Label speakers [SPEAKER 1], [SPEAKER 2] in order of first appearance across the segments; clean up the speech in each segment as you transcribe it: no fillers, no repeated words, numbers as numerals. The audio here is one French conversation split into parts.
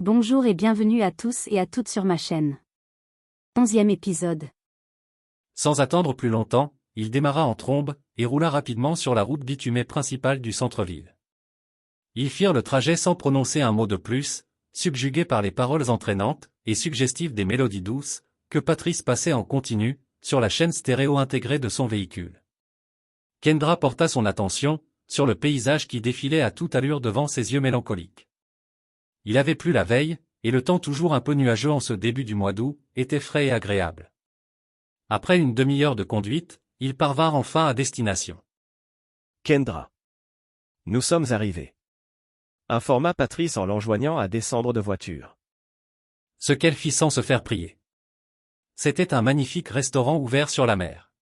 [SPEAKER 1] Bonjour et bienvenue à tous et à toutes sur ma chaîne. 11e épisode.
[SPEAKER 2] Sans attendre plus longtemps, il démarra en trombe, et roula rapidement sur la route bitumée principale du centre-ville. Ils firent le trajet sans prononcer un mot de plus, subjugués par les paroles entraînantes et suggestives des mélodies douces, que Patrice passait en continu, sur la chaîne stéréo intégrée de son véhicule. Kendra porta son attention, sur le paysage qui défilait à toute allure devant ses yeux mélancoliques. Il avait plu la veille, et le temps toujours un peu nuageux en ce début du mois d'août, était frais et agréable. Après une demi-heure de conduite, ils parvinrent enfin à destination.
[SPEAKER 3] Kendra. Nous sommes arrivés. Informa Patrice en l'enjoignant à descendre de voiture.
[SPEAKER 2] Ce qu'elle fit sans se faire prier. C'était un magnifique restaurant ouvert sur la mer.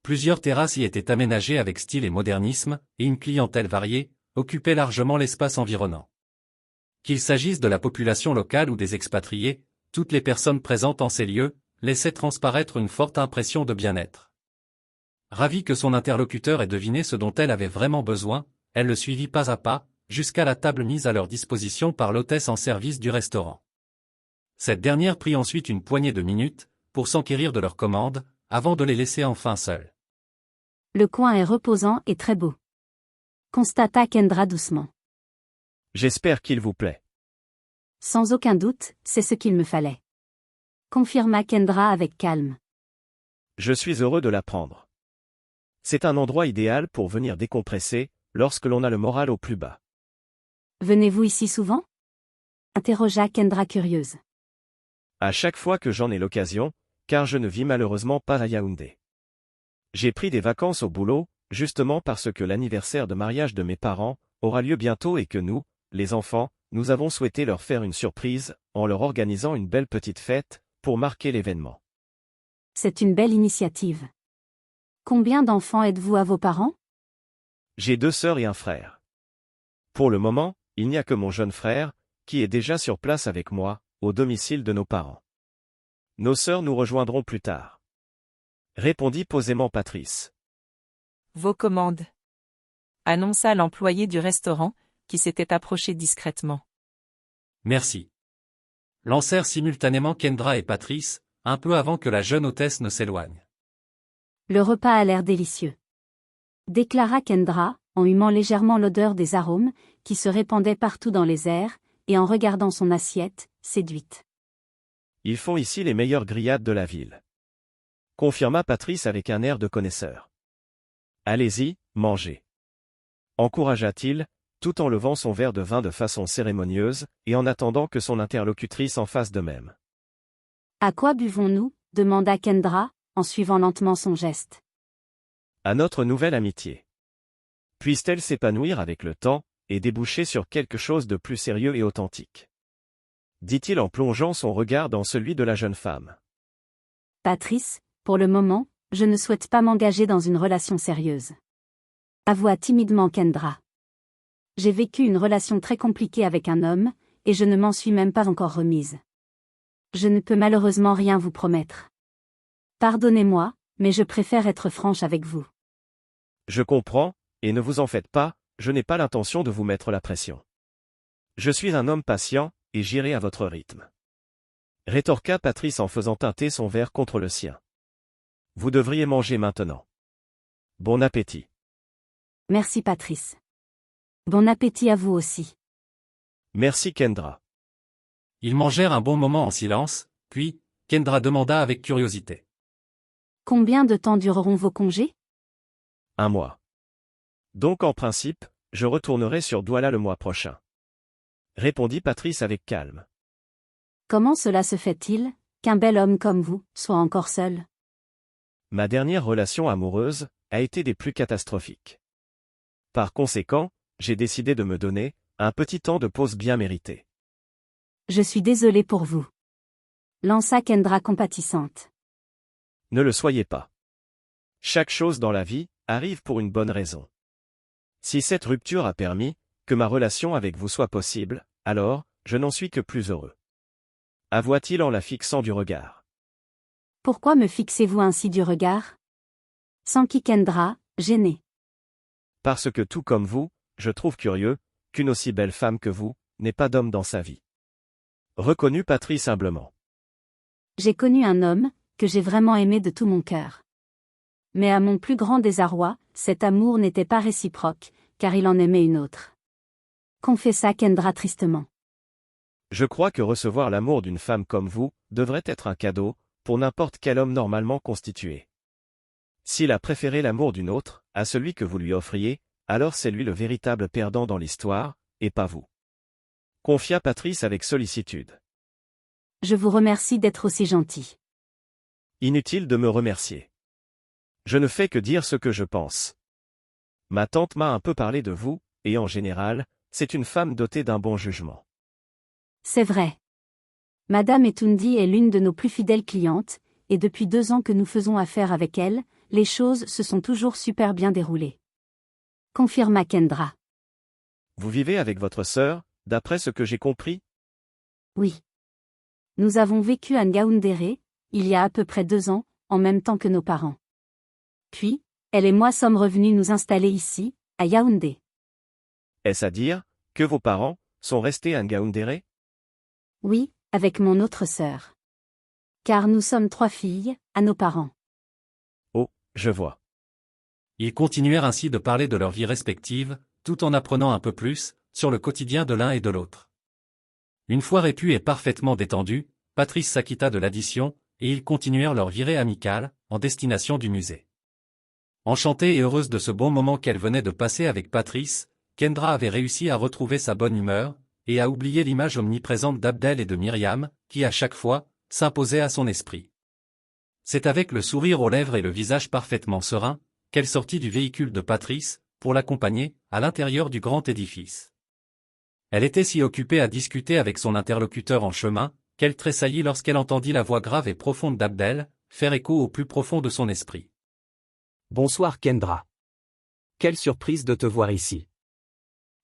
[SPEAKER 2] Plusieurs terrasses y étaient aménagées avec style et modernisme, et une clientèle variée, occupait largement l'espace environnant. Qu'il s'agisse de la population locale ou des expatriés, toutes les personnes présentes en ces lieux, laissaient transparaître une forte impression de bien-être. Ravie que son interlocuteur ait deviné ce dont elle avait vraiment besoin, elle le suivit pas à pas, jusqu'à la table mise à leur disposition par l'hôtesse en service du restaurant. Cette dernière prit ensuite une poignée de minutes, pour s'enquérir de leurs commandes, avant de les laisser enfin seuls.
[SPEAKER 1] Le coin est reposant et très beau. Constata Kendra doucement.
[SPEAKER 3] J'espère qu'il vous plaît.
[SPEAKER 1] Sans aucun doute, c'est ce qu'il me fallait. Confirma Kendra avec calme.
[SPEAKER 3] Je suis heureux de l'apprendre. C'est un endroit idéal pour venir décompresser, lorsque l'on a le moral au plus bas.
[SPEAKER 1] Venez-vous ici souvent? Interrogea Kendra curieuse.
[SPEAKER 3] À chaque fois que j'en ai l'occasion, car je ne vis malheureusement pas à Yaoundé. J'ai pris des vacances au boulot, justement parce que l'anniversaire de mariage de mes parents aura lieu bientôt et que nous, les enfants, nous avons souhaité leur faire une surprise, en leur organisant une belle petite fête, pour marquer l'événement.
[SPEAKER 1] C'est une belle initiative. Combien d'enfants êtes-vous à vos parents?
[SPEAKER 3] J'ai 2 sœurs et un frère. Pour le moment, il n'y a que mon jeune frère, qui est déjà sur place avec moi, au domicile de nos parents. Nos sœurs nous rejoindront plus tard. Répondit posément Patrice.
[SPEAKER 4] Vos commandes. Annonça l'employé du restaurant, qui s'était approché discrètement.
[SPEAKER 2] Merci. Lancèrent simultanément Kendra et Patrice, un peu avant que la jeune hôtesse ne s'éloigne.
[SPEAKER 1] Le repas a l'air délicieux. Déclara Kendra, en humant légèrement l'odeur des arômes, qui se répandaient partout dans les airs, et en regardant son assiette, séduite.
[SPEAKER 3] Ils font ici les meilleures grillades de la ville. Confirma Patrice avec un air de connaisseur. Allez-y, mangez. Encouragea-t-il, tout en levant son verre de vin de façon cérémonieuse, et en attendant que son interlocutrice en fasse de même.
[SPEAKER 1] À quoi buvons-nous? Demanda Kendra, en suivant lentement son geste.
[SPEAKER 3] À notre nouvelle amitié. Puisse-t-elle s'épanouir avec le temps, et déboucher sur quelque chose de plus sérieux et authentique? Dit-il en plongeant son regard dans celui de la jeune femme.
[SPEAKER 1] Patrice, pour le moment, je ne souhaite pas m'engager dans une relation sérieuse. Avoua timidement Kendra. J'ai vécu une relation très compliquée avec un homme, et je ne m'en suis même pas encore remise. Je ne peux malheureusement rien vous promettre. Pardonnez-moi, mais je préfère être franche avec vous.
[SPEAKER 3] Je comprends, et ne vous en faites pas, je n'ai pas l'intention de vous mettre la pression. Je suis un homme patient, et j'irai à votre rythme. Rétorqua Patrice en faisant teinter son verre contre le sien. Vous devriez manger maintenant. Bon appétit.
[SPEAKER 1] Merci Patrice. Bon appétit à vous aussi.
[SPEAKER 3] Merci Kendra.
[SPEAKER 2] Ils mangèrent un bon moment en silence, puis, Kendra demanda avec curiosité.
[SPEAKER 1] Combien de temps dureront vos congés?
[SPEAKER 3] 1 mois. Donc en principe, je retournerai sur Douala le mois prochain. Répondit Patrice avec calme.
[SPEAKER 1] Comment cela se fait-il, qu'un bel homme comme vous soit encore seul?
[SPEAKER 3] Ma dernière relation amoureuse a été des plus catastrophiques. Par conséquent, j'ai décidé de me donner un petit temps de pause bien mérité.
[SPEAKER 1] Je suis désolée pour vous. Lança Kendra compatissante.
[SPEAKER 3] Ne le soyez pas. Chaque chose dans la vie arrive pour une bonne raison. Si cette rupture a permis que ma relation avec vous soit possible, alors, je n'en suis que plus heureux. Avoua-t-il en la fixant du regard.
[SPEAKER 1] Pourquoi me fixez-vous ainsi du regard? S'enquit Kendra, gênée.
[SPEAKER 3] Parce que tout comme vous, je trouve curieux qu'une aussi belle femme que vous n'ait pas d'homme dans sa vie. reconnut Patrice humblement.
[SPEAKER 1] J'ai connu un homme, que j'ai vraiment aimé de tout mon cœur. Mais à mon plus grand désarroi, cet amour n'était pas réciproque, car il en aimait une autre. Confessa Kendra tristement.
[SPEAKER 3] Je crois que recevoir l'amour d'une femme comme vous, devrait être un cadeau, pour n'importe quel homme normalement constitué. S'il a préféré l'amour d'une autre, à celui que vous lui offriez, alors c'est lui le véritable perdant dans l'histoire, et pas vous. Confia Patrice avec sollicitude.
[SPEAKER 1] Je vous remercie d'être aussi gentil.
[SPEAKER 3] Inutile de me remercier. Je ne fais que dire ce que je pense. Ma tante m'a un peu parlé de vous, et en général, c'est une femme dotée d'un bon jugement.
[SPEAKER 1] C'est vrai. Madame Etundi est l'une de nos plus fidèles clientes, et depuis 2 ans que nous faisons affaire avec elle, les choses se sont toujours super bien déroulées. Confirma Kendra.
[SPEAKER 3] Vous vivez avec votre sœur, d'après ce que j'ai compris?
[SPEAKER 1] Oui. Nous avons vécu à Ngaoundéré, il y a à peu près 2 ans, en même temps que nos parents. Puis, elle et moi sommes revenus nous installer ici, à Yaoundé.
[SPEAKER 3] Est-ce à dire, que vos parents, sont restés à Ngaoundéré?
[SPEAKER 1] Oui, avec mon autre sœur. Car nous sommes 3 filles, à nos parents.
[SPEAKER 3] Oh, je vois.
[SPEAKER 2] Ils continuèrent ainsi de parler de leur vie respective, tout en apprenant un peu plus, sur le quotidien de l'un et de l'autre. Une fois répus et parfaitement détendus, Patrice s'acquitta de l'addition, et ils continuèrent leur virée amicale, en destination du musée. Enchantée et heureuse de ce bon moment qu'elle venait de passer avec Patrice, Kendra avait réussi à retrouver sa bonne humeur, et à oublier l'image omniprésente d'Abdel et de Myriam, qui à chaque fois, s'imposait à son esprit. C'est avec le sourire aux lèvres et le visage parfaitement serein, qu'elle sortit du véhicule de Patrice, pour l'accompagner, à l'intérieur du grand édifice. Elle était si occupée à discuter avec son interlocuteur en chemin, qu'elle tressaillit lorsqu'elle entendit la voix grave et profonde d'Abdel, faire écho au plus profond de son esprit.
[SPEAKER 5] Bonsoir Kendra. Quelle surprise de te voir ici.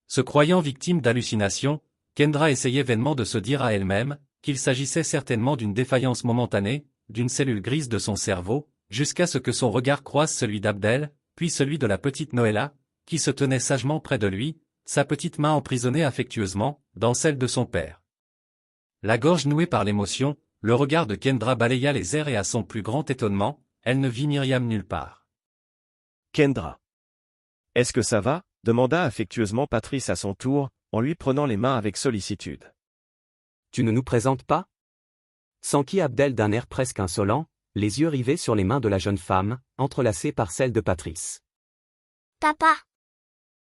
[SPEAKER 2] Se croyant victime d'hallucinations, Kendra essayait vainement de se dire à elle-même, qu'il s'agissait certainement d'une défaillance momentanée, d'une cellule grise de son cerveau, jusqu'à ce que son regard croise celui d'Abdel, puis celui de la petite Noëlla, qui se tenait sagement près de lui, sa petite main emprisonnée affectueusement, dans celle de son père. La gorge nouée par l'émotion, le regard de Kendra balaya les airs et à son plus grand étonnement, elle ne vit Myriam nulle part.
[SPEAKER 3] Kendra. Est-ce que ça va? Demanda affectueusement Patrice à son tour, en lui prenant les mains avec sollicitude.
[SPEAKER 5] Tu ne nous présentes pas? S'enquit Abdel d'un air presque insolent, les yeux rivés sur les mains de la jeune femme, entrelacées par celles de Patrice.
[SPEAKER 6] Papa!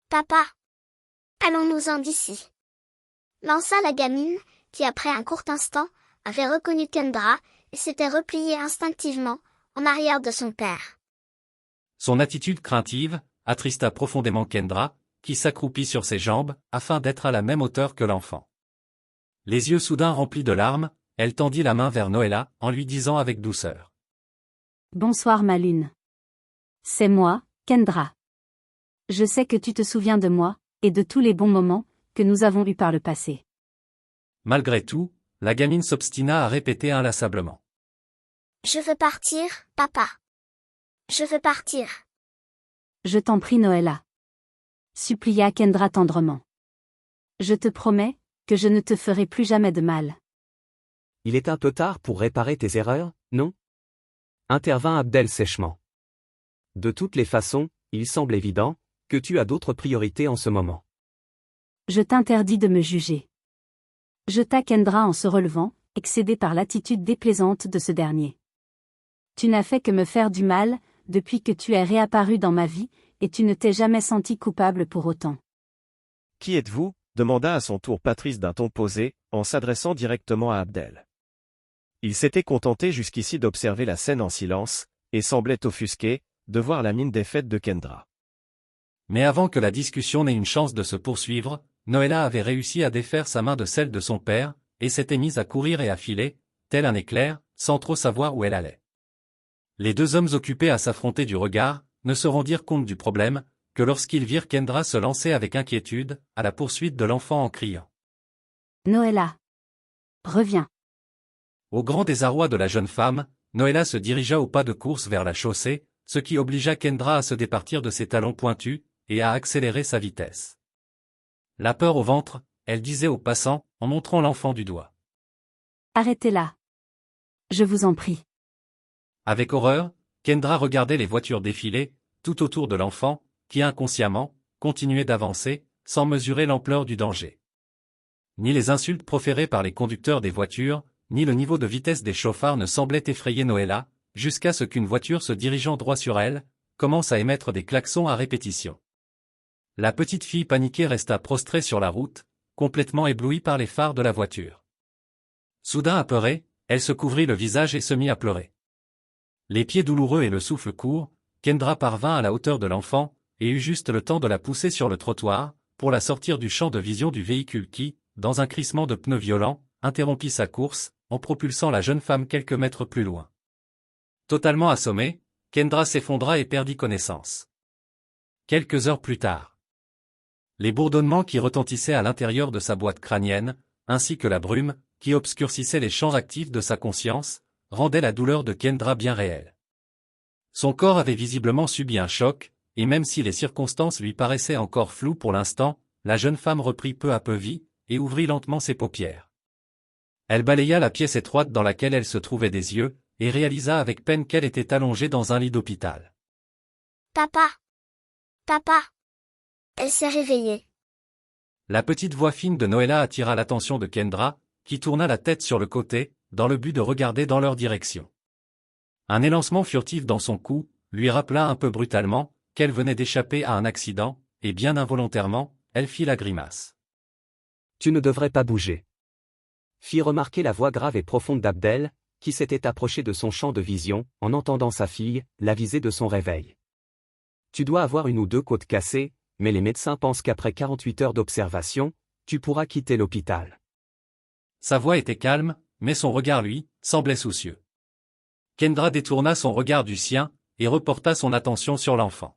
[SPEAKER 6] Papa! Allons-nous-en d'ici! Lança la gamine, qui après un court instant, avait reconnu Kendra, et s'était repliée instinctivement, en arrière de son père.
[SPEAKER 2] Son attitude craintive attrista profondément Kendra, qui s'accroupit sur ses jambes, afin d'être à la même hauteur que l'enfant. Les yeux soudain remplis de larmes, elle tendit la main vers Noëlla, en lui disant avec douceur.
[SPEAKER 1] Bonsoir ma lune. C'est moi, Kendra. Je sais que tu te souviens de moi, et de tous les bons moments, que nous avons eus par le passé.
[SPEAKER 2] Malgré tout, la gamine s'obstina à répéter inlassablement.
[SPEAKER 6] Je veux partir, papa. Je veux partir.
[SPEAKER 1] Je t'en prie Noëlla. Supplia Kendra tendrement. Je te promets, que je ne te ferai plus jamais de mal.
[SPEAKER 5] Il est un peu tard pour réparer tes erreurs, non? Intervint Abdel sèchement. De toutes les façons, il semble évident, que tu as d'autres priorités en ce moment.
[SPEAKER 1] Je t'interdis de me juger. Jeta Kendra en se relevant, excédée par l'attitude déplaisante de ce dernier. Tu n'as fait que me faire du mal, depuis que tu es réapparu dans ma vie, et tu ne t'es jamais senti coupable pour autant.
[SPEAKER 3] Qui êtes-vous? Demanda à son tour Patrice d'un ton posé, en s'adressant directement à Abdel. Il s'était contenté jusqu'ici d'observer la scène en silence, et semblait offusqué, de voir la mine défaite de Kendra.
[SPEAKER 2] Mais avant que la discussion n'ait une chance de se poursuivre, Noëlla avait réussi à défaire sa main de celle de son père, et s'était mise à courir et à filer, tel un éclair, sans trop savoir où elle allait. Les 2 hommes occupés à s'affronter du regard, ne se rendirent compte du problème, que lorsqu'ils virent Kendra se lancer avec inquiétude, à la poursuite de l'enfant en criant.
[SPEAKER 1] Noëlla. Reviens.
[SPEAKER 2] Au grand désarroi de la jeune femme, Noëlla se dirigea au pas de course vers la chaussée, ce qui obligea Kendra à se départir de ses talons pointus, et à accélérer sa vitesse. La peur au ventre, elle disait aux passants, en montrant l'enfant du doigt.
[SPEAKER 1] Arrêtez-la. Je vous en prie.
[SPEAKER 2] Avec horreur, Kendra regardait les voitures défiler, tout autour de l'enfant, qui inconsciemment, continuait d'avancer, sans mesurer l'ampleur du danger. Ni les insultes proférées par les conducteurs des voitures, ni le niveau de vitesse des chauffards ne semblaient effrayer Noëlla, jusqu'à ce qu'une voiture se dirigeant droit sur elle, commence à émettre des klaxons à répétition. La petite fille paniquée resta prostrée sur la route, complètement éblouie par les phares de la voiture. Soudain apeurée, elle se couvrit le visage et se mit à pleurer. Les pieds douloureux et le souffle court, Kendra parvint à la hauteur de l'enfant, et eut juste le temps de la pousser sur le trottoir, pour la sortir du champ de vision du véhicule qui, dans un crissement de pneus violents, interrompit sa course, en propulsant la jeune femme quelques mètres plus loin. Totalement assommée, Kendra s'effondra et perdit connaissance. Quelques heures plus tard, les bourdonnements qui retentissaient à l'intérieur de sa boîte crânienne, ainsi que la brume, qui obscurcissait les champs actifs de sa conscience, rendaient la douleur de Kendra bien réelle. Son corps avait visiblement subi un choc, et même si les circonstances lui paraissaient encore floues pour l'instant, la jeune femme reprit peu à peu vie, et ouvrit lentement ses paupières. Elle balaya la pièce étroite dans laquelle elle se trouvait des yeux, et réalisa avec peine qu'elle était allongée dans un lit d'hôpital.
[SPEAKER 6] Papa! Papa! Elle s'est réveillée.
[SPEAKER 2] La petite voix fine de Noëlla attira l'attention de Kendra, qui tourna la tête sur le côté, dans le but de regarder dans leur direction. Un élancement furtif dans son cou, lui rappela un peu brutalement, qu'elle venait d'échapper à un accident, et bien involontairement, elle fit la grimace.
[SPEAKER 5] Tu ne devrais pas bouger. Fit remarquer la voix grave et profonde d'Abdel, qui s'était approché de son champ de vision, en entendant sa fille, l'aviser de son réveil. Tu dois avoir une ou deux côtes cassées, mais les médecins pensent qu'après 48 heures d'observation, tu pourras quitter l'hôpital.
[SPEAKER 2] Sa voix était calme, mais son regard, lui, semblait soucieux. Kendra détourna son regard du sien, et reporta son attention sur l'enfant.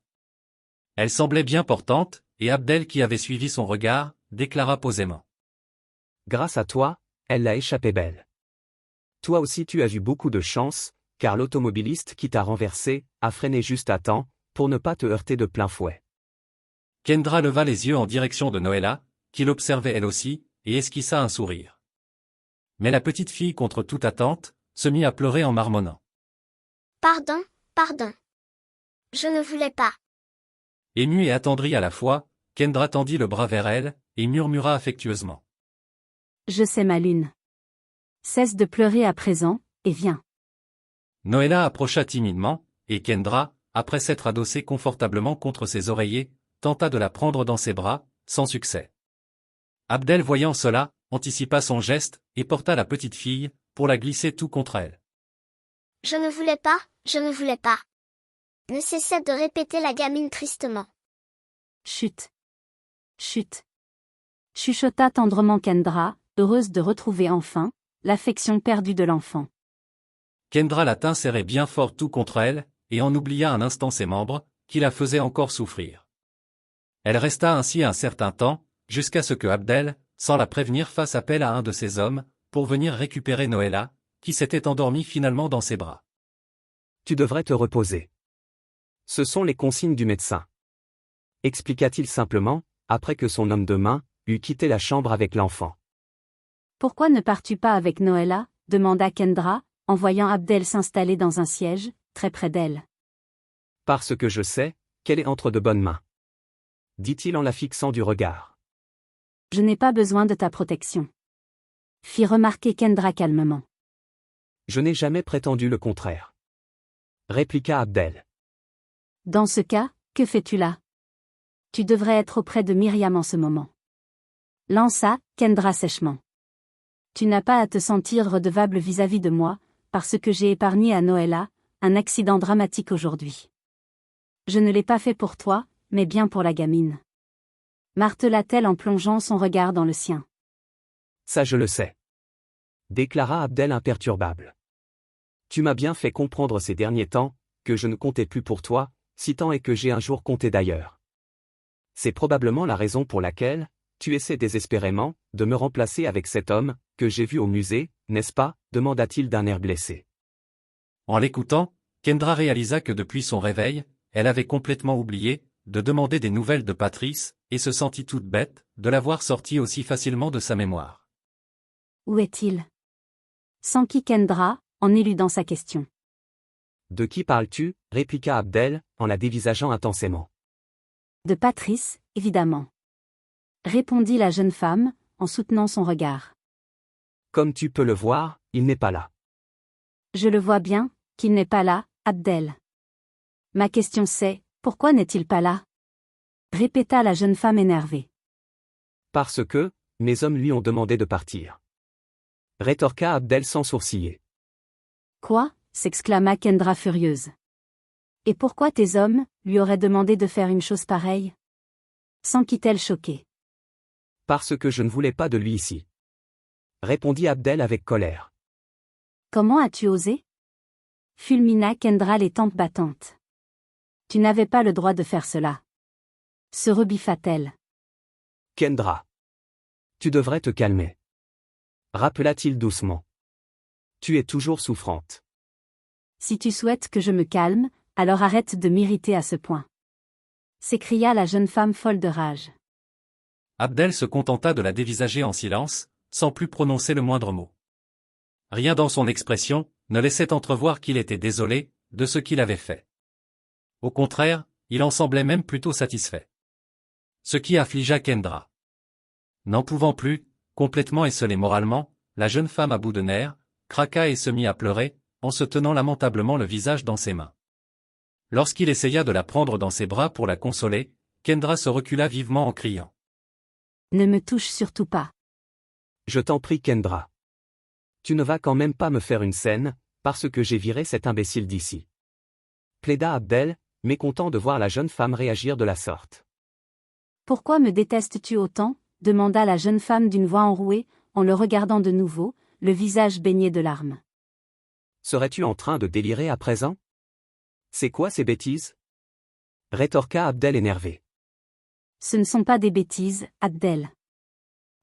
[SPEAKER 2] Elle semblait bien portante, et Abdel qui avait suivi son regard, déclara posément.
[SPEAKER 5] Grâce à toi, elle l'a échappé belle. Toi aussi tu as eu beaucoup de chance, car l'automobiliste qui t'a renversé, a freiné juste à temps, pour ne pas te heurter de plein fouet.
[SPEAKER 2] Kendra leva les yeux en direction de Noëlla, qui l'observait elle aussi, et esquissa un sourire. Mais la petite fille, contre toute attente, se mit à pleurer en marmonnant.
[SPEAKER 6] Pardon, pardon. Je ne voulais pas.
[SPEAKER 2] Émue et attendrie à la fois, Kendra tendit le bras vers elle, et murmura affectueusement.
[SPEAKER 1] Je sais ma lune. Cesse de pleurer à présent, et viens.
[SPEAKER 2] Noëlla approcha timidement, et Kendra, après s'être adossée confortablement contre ses oreillers, tenta de la prendre dans ses bras, sans succès. Abdel, voyant cela, anticipa son geste, et porta la petite fille, pour la glisser tout contre elle.
[SPEAKER 6] Je ne voulais pas, je ne voulais pas. Ne cessait de répéter la gamine tristement.
[SPEAKER 1] Chut. Chut. Chuchota tendrement Kendra, heureuse de retrouver enfin l'affection perdue de l'enfant.
[SPEAKER 2] Kendra la tint serrée bien fort tout contre elle, et en oublia un instant ses membres, qui la faisaient encore souffrir. Elle resta ainsi un certain temps, jusqu'à ce que Abdel, sans la prévenir, fasse appel à un de ses hommes, pour venir récupérer Noëlla, qui s'était endormie finalement dans ses bras.
[SPEAKER 5] Tu devrais te reposer. Ce sont les consignes du médecin. Expliqua-t-il simplement, après que son homme de main eut quitté la chambre avec l'enfant.
[SPEAKER 1] Pourquoi ne pars-tu pas avec Noëlla demanda Kendra, en voyant Abdel s'installer dans un siège, très près d'elle.
[SPEAKER 5] Parce que je sais qu'elle est entre de bonnes mains. Dit-il en la fixant du regard.
[SPEAKER 1] Je n'ai pas besoin de ta protection. Fit remarquer Kendra calmement.
[SPEAKER 5] Je n'ai jamais prétendu le contraire. Répliqua Abdel.
[SPEAKER 1] Dans ce cas, que fais-tu là? Tu devrais être auprès de Myriam en ce moment. Lança Kendra sèchement. Tu n'as pas à te sentir redevable vis-à-vis de moi, parce que j'ai épargné à Noëlla un accident dramatique aujourd'hui. Je ne l'ai pas fait pour toi, mais bien pour la gamine. Martela-t-elle en plongeant son regard dans le sien.
[SPEAKER 5] Ça je le sais. Déclara Abdel imperturbable. Tu m'as bien fait comprendre ces derniers temps, que je ne comptais plus pour toi, si tant est que j'ai un jour compté d'ailleurs. C'est probablement la raison pour laquelle, tu essaies désespérément, de me remplacer avec cet homme, que j'ai vu au musée, n'est-ce pas, demanda-t-il d'un air blessé.
[SPEAKER 2] En l'écoutant, Kendra réalisa que depuis son réveil, elle avait complètement oublié de demander des nouvelles de Patrice, et se sentit toute bête de l'avoir sorti aussi facilement de sa mémoire.
[SPEAKER 1] Où est-il? S'enquit Kendra, en éludant sa question.
[SPEAKER 5] De qui parles-tu répliqua Abdel, en la dévisageant intensément.
[SPEAKER 1] De Patrice, évidemment. Répondit la jeune femme, en soutenant son regard.
[SPEAKER 5] Comme tu peux le voir, il n'est pas là.
[SPEAKER 1] Je le vois bien, qu'il n'est pas là, Abdel. Ma question c'est, pourquoi n'est-il pas là? Répéta la jeune femme énervée.
[SPEAKER 5] Parce que, mes hommes lui ont demandé de partir. Rétorqua Abdel sans sourciller.
[SPEAKER 1] Quoi? S'exclama Kendra furieuse. Et pourquoi tes hommes lui auraient demandé de faire une chose pareille? S'enquit-elle choquée.
[SPEAKER 5] Parce que je ne voulais pas de lui ici. Répondit Abdel avec colère.
[SPEAKER 1] Comment as-tu osé? Fulmina Kendra les tempes battantes. Tu n'avais pas le droit de faire cela. Se rebiffa-t-elle.
[SPEAKER 5] Kendra. Tu devrais te calmer. Rappela-t-il doucement. Tu es toujours souffrante.
[SPEAKER 1] Si tu souhaites que je me calme, alors arrête de m'irriter à ce point. S'écria la jeune femme folle de rage.
[SPEAKER 2] Abdel se contenta de la dévisager en silence, sans plus prononcer le moindre mot. Rien dans son expression ne laissait entrevoir qu'il était désolé de ce qu'il avait fait. Au contraire, il en semblait même plutôt satisfait. Ce qui affligea Kendra. N'en pouvant plus, complètement esseulée moralement, la jeune femme à bout de nerfs, craqua et se mit à pleurer, en se tenant lamentablement le visage dans ses mains. Lorsqu'il essaya de la prendre dans ses bras pour la consoler, Kendra se recula vivement en criant.
[SPEAKER 1] Ne me touche surtout pas.
[SPEAKER 5] Je t'en prie Kendra. Tu ne vas quand même pas me faire une scène, parce que j'ai viré cet imbécile d'ici. Plaida Abdel, mécontent de voir la jeune femme réagir de la sorte.
[SPEAKER 1] Pourquoi me détestes-tu autant? Demanda la jeune femme d'une voix enrouée, en le regardant de nouveau, le visage baigné de larmes.
[SPEAKER 5] Serais-tu en train de délirer à présent? C'est quoi ces bêtises? Rétorqua Abdel énervé.
[SPEAKER 1] Ce ne sont pas des bêtises, Abdel.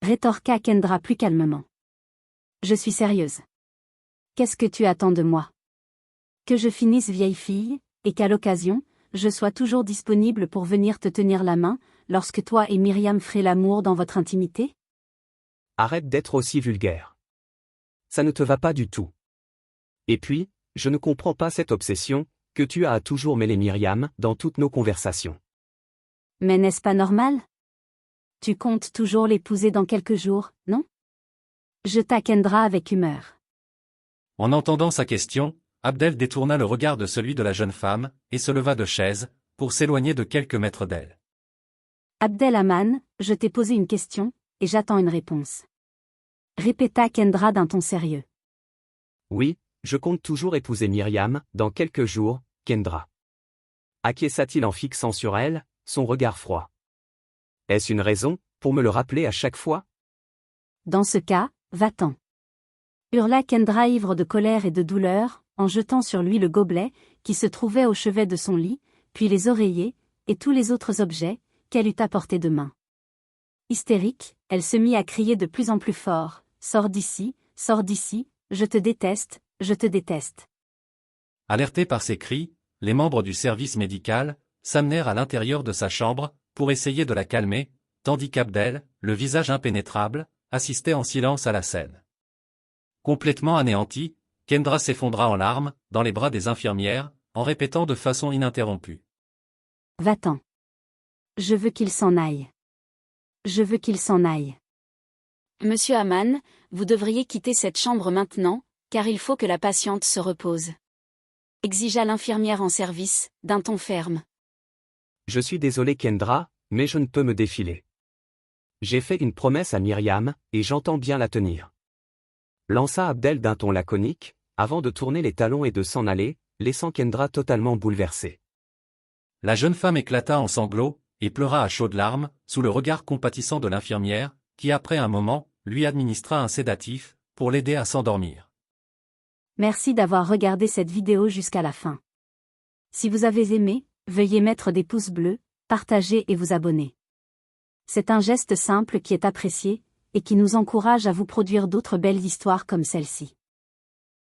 [SPEAKER 1] Rétorqua Kendra plus calmement. Je suis sérieuse. Qu'est-ce que tu attends de moi? Que je finisse vieille fille, et qu'à l'occasion, je sois toujours disponible pour venir te tenir la main, lorsque toi et Myriam ferez l'amour dans votre intimité?
[SPEAKER 5] Arrête d'être aussi vulgaire. Ça ne te va pas du tout. Et puis, je ne comprends pas cette obsession, que tu as à toujours mêler Myriam dans toutes nos conversations.
[SPEAKER 1] Mais n'est-ce pas normal? Tu comptes toujours l'épouser dans quelques jours, non? Jeta Kendra avec humeur.
[SPEAKER 2] En entendant sa question, Abdel détourna le regard de celui de la jeune femme, et se leva de chaise, pour s'éloigner de quelques mètres d'elle.
[SPEAKER 1] Abdel Aman, je t'ai posé une question, et j'attends une réponse. Répéta Kendra d'un ton sérieux.
[SPEAKER 5] Oui, je compte toujours épouser Myriam, dans quelques jours, Kendra. Acquiesça-t-il en fixant sur elle son regard froid. Est-ce une raison, pour me le rappeler à chaque fois?
[SPEAKER 1] Dans ce cas, va-t'en. Hurla Kendra ivre de colère et de douleur, en jetant sur lui le gobelet, qui se trouvait au chevet de son lit, puis les oreillers, et tous les autres objets, qu'elle eût apportés de main. Hystérique, elle se mit à crier de plus en plus fort, « Sors d'ici, je te déteste, je te déteste. »
[SPEAKER 2] Alertés par ces cris, les membres du service médical s'amenèrent à l'intérieur de sa chambre, pour essayer de la calmer, tandis qu'Abdel, le visage impénétrable, assistait en silence à la scène. Complètement anéanti, Kendra s'effondra en larmes, dans les bras des infirmières, en répétant de façon ininterrompue.
[SPEAKER 1] « Va-t'en. Je veux qu'il s'en aille. Je veux qu'il s'en aille. Monsieur Aman, vous devriez quitter cette chambre maintenant, car il faut que la patiente se repose. » Exigea l'infirmière en service, d'un ton ferme.
[SPEAKER 5] Je suis désolé Kendra, mais je ne peux me défiler. J'ai fait une promesse à Myriam, et j'entends bien la tenir. Lança Abdel d'un ton laconique, avant de tourner les talons et de s'en aller, laissant Kendra totalement bouleversée.
[SPEAKER 2] La jeune femme éclata en sanglots, et pleura à chaudes larmes, sous le regard compatissant de l'infirmière, qui après un moment, lui administra un sédatif, pour l'aider à s'endormir.
[SPEAKER 1] Merci d'avoir regardé cette vidéo jusqu'à la fin. Si vous avez aimé, veuillez mettre des pouces bleus, partager et vous abonner. C'est un geste simple qui est apprécié, et qui nous encourage à vous produire d'autres belles histoires comme celle-ci.